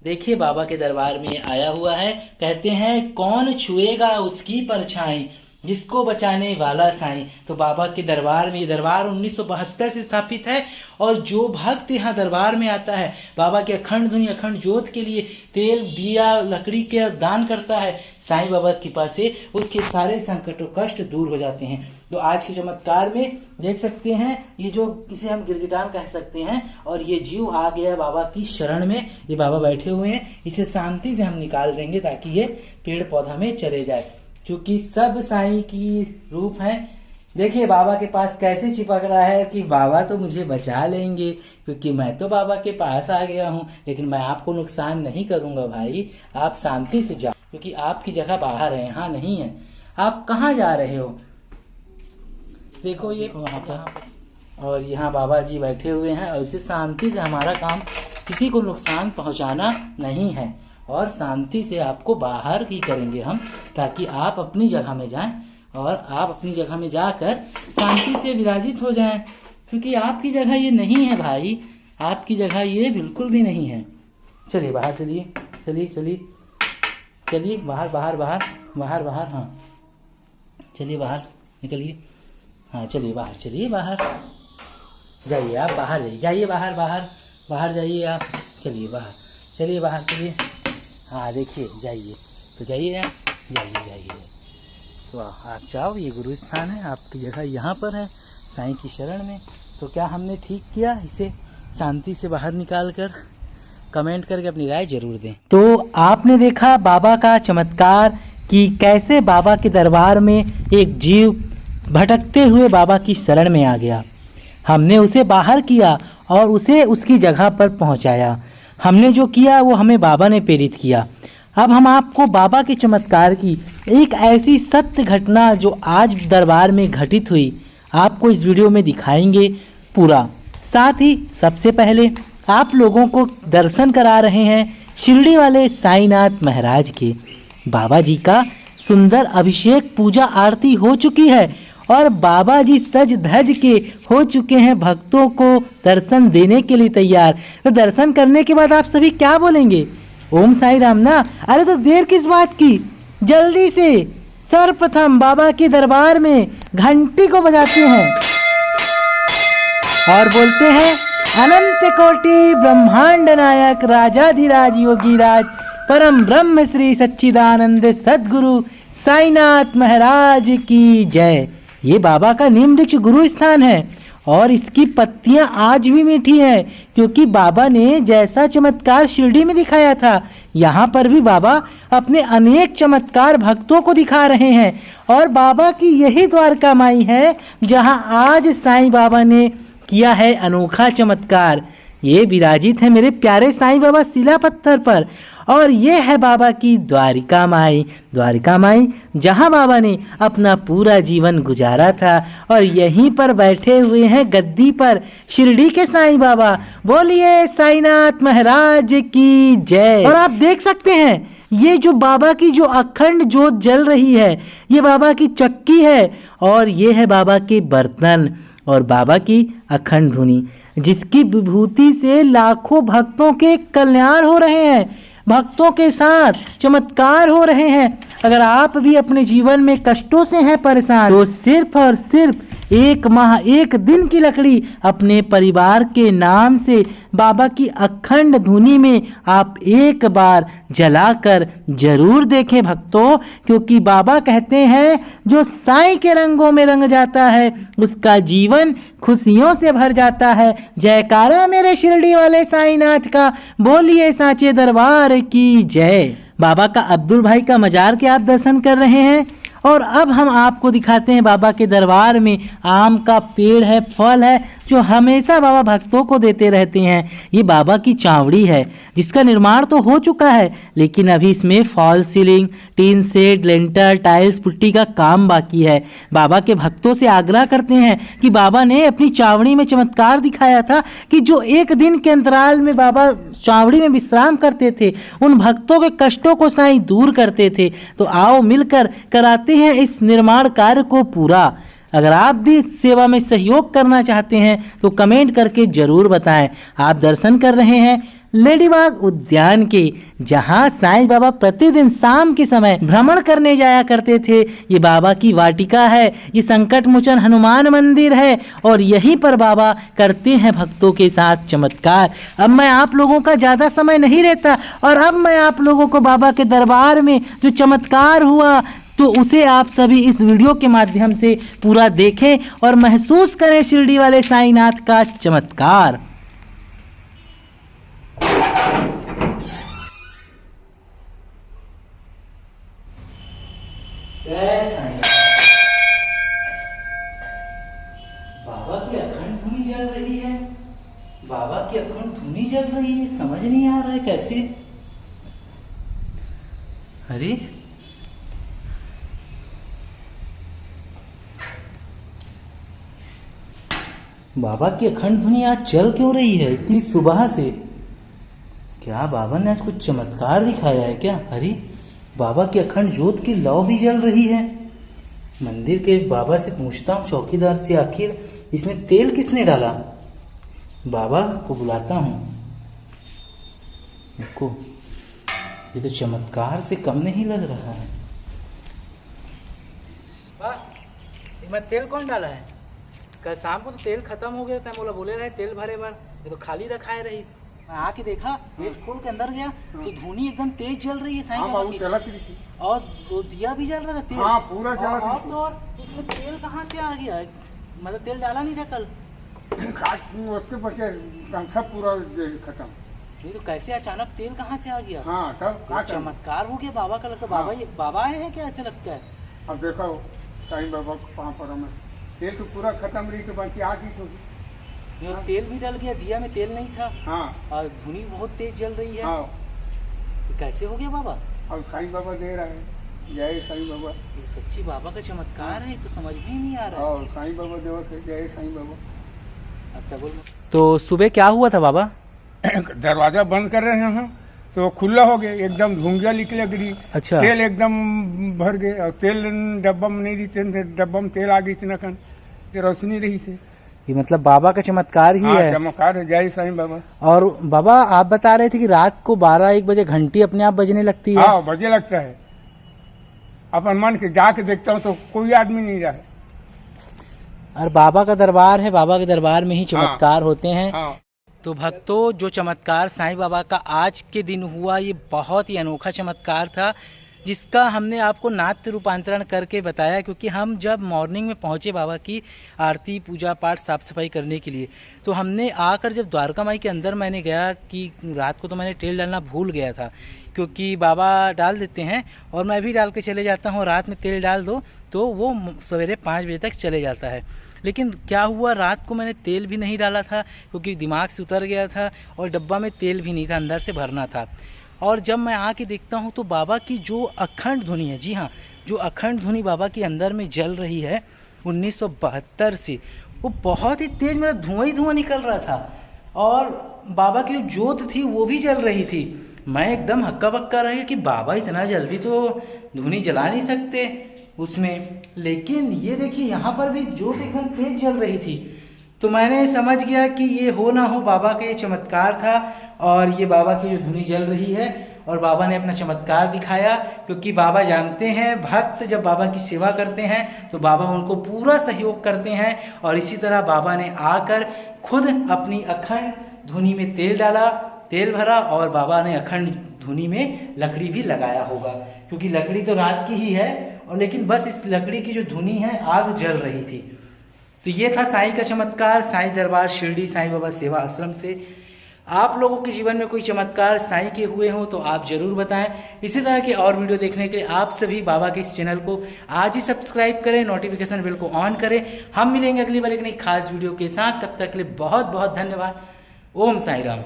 देखिए बाबा के दरबार में आया हुआ है। कहते हैं कौन छुएगा उसकी परछाई, जिसको बचाने वाला साईं। तो बाबा के दरबार में, ये दरबार 1972 से स्थापित है और जो भक्त यहाँ दरबार में आता है बाबा के अखंड धुनी अखंड ज्योत के लिए तेल दिया लकड़ी के दान करता है, साईं बाबा की कृपा से उसके सारे संकट और कष्ट दूर हो जाते हैं। तो आज के चमत्कार में देख सकते हैं, ये जो किसे हम गिरगिटान कह सकते हैं, और ये जीव आ गया बाबा की शरण में। ये बाबा बैठे हुए हैं, इसे शांति से हम निकाल देंगे ताकि ये पेड़ पौधा में चले जाए, क्योंकि सब साईं की रूप है। देखिए बाबा के पास कैसे चिपक रहा है कि बाबा तो मुझे बचा लेंगे, क्योंकि मैं तो बाबा के पास आ गया हूँ, लेकिन मैं आपको नुकसान नहीं करूंगा भाई, आप शांति से जाओ, क्योंकि आपकी जगह बाहर है, यहाँ नहीं है। आप कहाँ जा रहे हो? देखो ये वहाँ पर, और यहाँ बाबा जी बैठे हुए हैं, और इसे शांति से, हमारा काम किसी को नुकसान पहुँचाना नहीं है, और शांति से आपको बाहर ही करेंगे हम, ताकि आप अपनी जगह में जाएं और आप अपनी जगह में जाकर शांति से विराजित हो जाएं, क्योंकि आपकी जगह ये नहीं है भाई, आपकी जगह ये बिल्कुल भी नहीं है। चलिए बाहर, चलिए चलिए चलिए चलिए बाहर बाहर बाहर बाहर बाहर, हाँ चलिए बाहर निकलिए, हाँ चलिए बाहर, चलिए बाहर जाइए, आप बाहर जाइए, जाइए बाहर बाहर बाहर जाइए आप, चलिए बाहर, चलिए बाहर चलिए, हाँ देखिए जाइए, तो जाइए आप, जाइए जाइए। तो आप जाओ, ये गुरु स्थान है, आपकी जगह यहाँ पर है साईं की शरण में। तो क्या हमने ठीक किया? इसे शांति से बाहर निकाल कर कमेंट करके अपनी राय जरूर दें। तो आपने देखा बाबा का चमत्कार कि कैसे बाबा के दरबार में एक जीव भटकते हुए बाबा की शरण में आ गया। हमने उसे बाहर किया और उसे उसकी जगह पर पहुँचाया। हमने जो किया वो हमें बाबा ने प्रेरित किया। अब हम आपको बाबा के चमत्कार की एक ऐसी सत्य घटना जो आज दरबार में घटित हुई, आपको इस वीडियो में दिखाएंगे पूरा। साथ ही सबसे पहले आप लोगों को दर्शन करा रहे हैं शिरडी वाले साईनाथ महाराज के। बाबा जी का सुंदर अभिषेक पूजा आरती हो चुकी है और बाबा जी सज धज के हो चुके हैं भक्तों को दर्शन देने के लिए तैयार। तो दर्शन करने के बाद आप सभी क्या बोलेंगे? ओम साई राम ना? अरे तो देर किस बात की, जल्दी से सर्वप्रथम बाबा के दरबार में घंटी को बजाते हैं और बोलते हैं अनंत कोटि ब्रह्मांड नायक राजाधिराज योगीराज परम ब्रह्म श्री सच्चिदानंद सद्गुरु साईनाथ महाराज की जय। ये बाबा का नीम वृक्ष गुरु स्थान है और इसकी पत्तियां आज भी मीठी हैं, क्योंकि बाबा ने जैसा चमत्कार शिरडी में दिखाया था, यहाँ पर भी बाबा अपने अनेक चमत्कार भक्तों को दिखा रहे हैं। और बाबा की यही द्वारका माई है जहाँ आज साईं बाबा ने किया है अनोखा चमत्कार। ये विराजित है मेरे प्यारे साईं बाबा शिला पत्थर पर, और ये है बाबा की द्वारिका माई। द्वारिका माई जहाँ बाबा ने अपना पूरा जीवन गुजारा था, और यहीं पर बैठे हुए हैं गद्दी पर शिरडी के साईं बाबा। बोलिए साईनाथ महाराज की जय। और आप देख सकते हैं ये जो बाबा की जो अखंड ज्योत जल रही है, ये बाबा की चक्की है, और ये है बाबा के बर्तन और बाबा की अखंड धुनी, जिसकी विभूति से लाखों भक्तों के कल्याण हो रहे हैं, भक्तों के साथ चमत्कार हो रहे हैं। अगर आप भी अपने जीवन में कष्टों से हैं परेशान, तो सिर्फ और सिर्फ 1 माह 1 दिन की लकड़ी अपने परिवार के नाम से बाबा की अखंड धुनी में आप एक बार जलाकर जरूर देखें भक्तों, क्योंकि बाबा कहते हैं जो साईं के रंगों में रंग जाता है उसका जीवन खुशियों से भर जाता है। जयकारा मेरे शिरडी वाले साईनाथ का, बोलिए साचे दरबार की जय। बाबा का अब्दुल भाई का मजार के आप दर्शन कर रहे हैं, और अब हम आपको दिखाते हैं बाबा के दरबार में आम का पेड़ है, फल है, जो हमेशा बाबा भक्तों को देते रहते हैं। ये बाबा की चावड़ी है जिसका निर्माण तो हो चुका है, लेकिन अभी इसमें फॉल सीलिंग, टीन सेट, लेंटर, टाइल्स, पुट्टी का काम बाकी है। बाबा के भक्तों से आग्रह करते हैं कि बाबा ने अपनी चावड़ी में चमत्कार दिखाया था कि जो 1 दिन के अंतराल में बाबा चावड़ी में विश्राम करते थे, उन भक्तों के कष्टों को साईं दूर करते थे। तो आओ मिलकर कराते हैं इस निर्माण कार्य को पूरा। अगर आप भी इस सेवा में सहयोग करना चाहते हैं तो कमेंट करके जरूर बताएं। आप दर्शन कर रहे हैं लेडीबाग उद्यान के, जहां साईं बाबा प्रतिदिन शाम के समय भ्रमण करने जाया करते थे। ये बाबा की वाटिका है, ये संकट मोचन हनुमान मंदिर है और यहीं पर बाबा करते हैं भक्तों के साथ चमत्कार। अब मैं आप लोगों का ज़्यादा समय नहीं लेता और अब मैं आप लोगों को बाबा के दरबार में जो चमत्कार हुआ तो उसे आप सभी इस वीडियो के माध्यम से पूरा देखें और महसूस करें शिरडी वाले साईनाथ का चमत्कार। बाबा की अखंड धुनी जल रही है, बाबा की अखंड धुनी जल रही है, समझ नहीं आ रहा है कैसे। अरे बाबा की अखंड धुनी आज चल क्यों रही है इतनी सुबह से? क्या बाबा ने आज कुछ चमत्कार दिखाया है क्या? अरे बाबा की अखंड ज्योत की लौ भी जल रही है। मंदिर के बाबा से पूछता हूँ, चौकीदार से, आखिर इसमें तेल किसने डाला? बाबा को बुलाता हूँ। देखो ये तो चमत्कार से कम नहीं लग रहा है। इसमें तेल कौन डाला है? कल शाम को तो तेल खत्म हो गया था, बोले रहे तेल भरे बार, ये तो खाली रखा है रही। मैं आके देखा, पेट खोल के अंदर गया तो धुनी एकदम तेज जल रही है साईं बाबा की, और वो दिया भी जल रहा था तेल। हाँ, पूरा जला था। और इसमें तेल कहाँ से आ गया? मतलब तेल डाला नहीं था कल, उसके बचे सब पूरा खत्म। ये तो कैसे अचानक तेल कहाँ से आ गया? हाँ, तब चमत्कार हो गया बाबा का। लगता बाबा ये बाबा आए हैं क्या, ऐसे लगता है। अब देखो साईं बाबा को पर में तेल तो पूरा खत्म रही, तो बाकी आ गई थी। तेल भी डल गया, दिया में तेल नहीं था। हाँ, और धुनी बहुत तेज जल रही है। हाँ। तो कैसे हो गया बाबा? अब साईं बाबा दे रहा है, जय साईं बाबा। ये सच्ची बाबा का चमत्कार है, तो समझ में ही नहीं आ रहा है। साईं बाबा देवत है, जय साईं बाबा। अब तक बोल। तो सुबह क्या हुआ था बाबा? दरवाजा बंद कर रहे हैं तो खुला हो गया, एकदम धुंगिया निकले गिरी। अच्छा। तेल एकदम भर गए और तेल डब्बा में नहीं थी, डब्बा में तेल आ गई थी, नखन रोशनी रही थी। ये मतलब बाबा का चमत्कार ही है। चमत्कार है, जय साईं बाबा। और बाबा आप बता रहे थे कि रात को 12-1 बजे घंटी अपने आप बजने लगती है। हाँ, बजे लगता है। अपन मन के जाके देखता हूँ तो कोई आदमी नहीं रहा है। और बाबा का दरबार है, बाबा के दरबार में ही चमत्कार होते हैं। हाँ। तो भक्तों, जो चमत्कार साईं बाबा का आज के दिन हुआ, ये बहुत ही अनोखा चमत्कार था, जिसका हमने आपको नाट्य रूपांतरण करके बताया। क्योंकि हम जब मॉर्निंग में पहुंचे बाबा की आरती पूजा पाठ साफ सफाई करने के लिए, तो हमने आकर जब द्वारका माई के अंदर मैंने गया कि रात को तो मैंने तेल डालना भूल गया था, क्योंकि बाबा डाल देते हैं और मैं भी डाल के चले जाता हूँ। रात में तेल डाल दो तो वो सवेरे 5 बजे तक चले जाता है। लेकिन क्या हुआ, रात को मैंने तेल भी नहीं डाला था क्योंकि दिमाग से उतर गया था और डब्बा में तेल भी नहीं था, अंदर से भरना था। और जब मैं आके देखता हूँ तो बाबा की जो अखंड धुनी है, जी हाँ, जो अखंड धुनी बाबा के अंदर में जल रही है 1972 से, वो बहुत ही तेज, मतलब धुआं ही धुआं निकल रहा था। और बाबा की जो ज्योत थी वो भी जल रही थी। मैं एकदम हक्का बक्का रह गया कि बाबा इतना जल्दी तो धुनी जला नहीं सकते उसमें। लेकिन ये देखिए यहाँ पर भी ज्योत एकदम तेज जल रही थी। तो मैंने समझ गया कि ये हो ना हो बाबा का ये चमत्कार था, और ये बाबा की जो धुनी जल रही है और बाबा ने अपना चमत्कार दिखाया। क्योंकि बाबा जानते हैं भक्त जब बाबा की सेवा करते हैं तो बाबा उनको पूरा सहयोग करते हैं। और इसी तरह बाबा ने आकर खुद अपनी अखंड धुनी में तेल डाला, तेल भरा, और बाबा ने अखंड धुनी में लकड़ी भी लगाया होगा, क्योंकि लकड़ी तो रात की ही है, और लेकिन बस इस लकड़ी की जो धुनी है आग जल रही थी। तो ये था साईं का चमत्कार, साईं दरबार शिरडी साईं बाबा सेवा आश्रम से। आप लोगों के जीवन में कोई चमत्कार साईं के हुए हो तो आप ज़रूर बताएं। इसी तरह के और वीडियो देखने के लिए आप सभी बाबा के इस चैनल को आज ही सब्सक्राइब करें, नोटिफिकेशन बेल को ऑन करें। हम मिलेंगे अगली बार एक नई खास वीडियो के साथ, तब तक के लिए बहुत बहुत धन्यवाद। ओम साईं राम।